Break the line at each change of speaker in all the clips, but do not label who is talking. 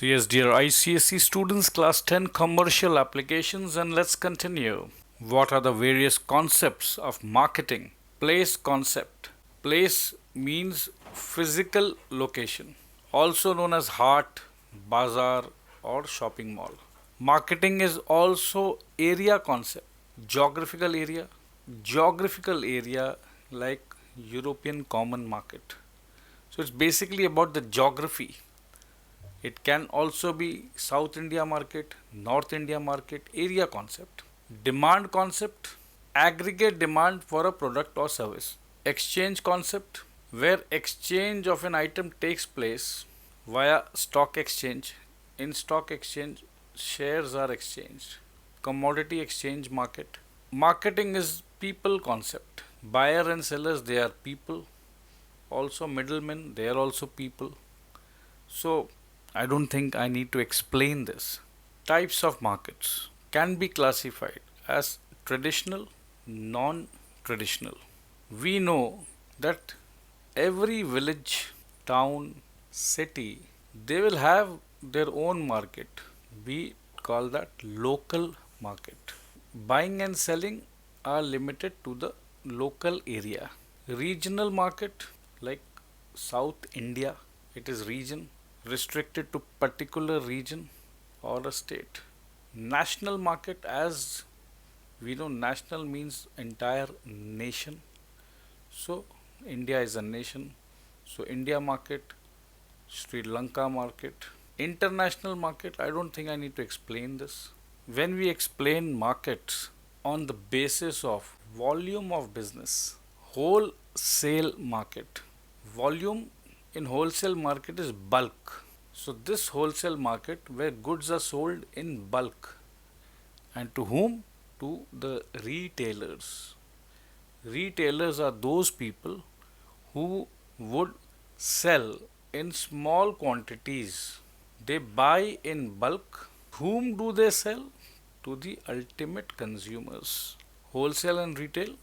So, yes, dear ICSE students, class 10 commercial applications, and let's continue. What are the various concepts of marketing? Place concept. Place means physical location, also known as hart, bazaar, or shopping mall. Marketing is also area concept, geographical area. Geographical area like European Common Market. So it's basically about the geography. It can also be South India market, North India market, area concept. Demand concept, aggregate demand for a product or service. Exchange concept, where exchange of an item takes place via stock exchange. In stock exchange, shares are exchanged. Commodity exchange market. Marketing is people concept. Buyer and sellers, they are people. Also middlemen, they are also people. So I don't think I need to explain this. Types of markets can be classified as traditional, non traditional. We know that every village, town, city, they will have their own market. We call that local market. Buying and selling are limited to the local area. Regional market like South India, it is region restricted to particular region or a state. National market, as we know, national means entire nation. So India is a nation. So India market, Sri Lanka market. International market, I don't think I need to explain this. When we explain markets on the basis of volume of business, wholesale market. Volume in wholesale market is bulk. So this wholesale market where goods are sold in bulk, and to whom? To the retailers. Retailers are those people who would sell in small quantities. They buy in bulk. Whom do they sell? To the ultimate consumers. Wholesale and retail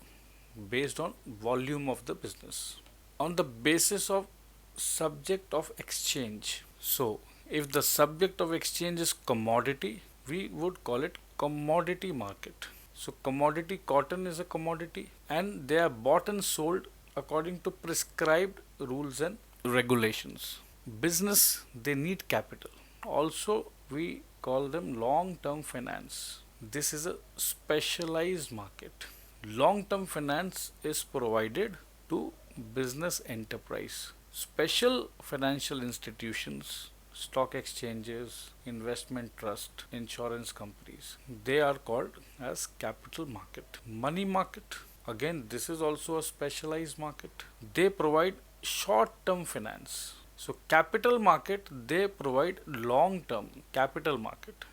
based on volume of the business. On the basis of subject of exchange. So, if the subject of exchange is commodity, we would call it commodity market. So, commodity cotton is a commodity and they are bought and sold according to prescribed rules and regulations. Business, they need capital. Also, we call them long term finance. This is a specialized market. Long term finance is provided to business enterprise. Special financial institutions, stock exchanges, investment trust, insurance companies, they are called as capital market. Money market, again, this is also a specialized market. They provide short term finance. So, capital market, they provide long term capital market.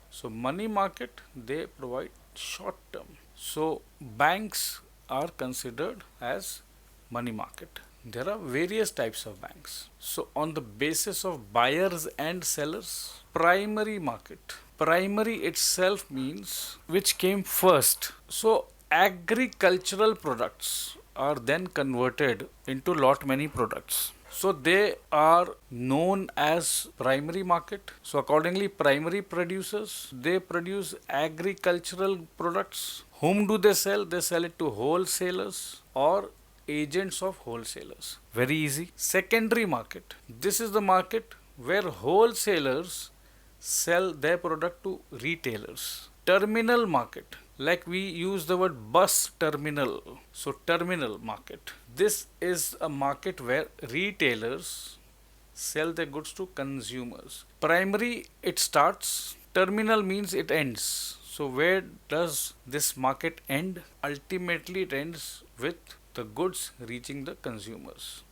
So, money market, they provide short term. So, banks are considered as money market. There are various types of banks. So, on the basis of buyers and sellers, primary market. Primary itself means which came first. So, agricultural products are then converted into lot many products. So they are known as primary market. So accordingly, primary producers, they produce agricultural products. Whom do they sell? They sell it to wholesalers or agents of wholesalers. Very easy. Secondary market. This is the market where wholesalers sell their product to retailers. Terminal market, like we use the word bus terminal. So terminal market, this is a market where retailers sell their goods to consumers. Primary, it starts. Terminal means it ends. So where does this market end? Ultimately it ends with the goods reaching the consumers.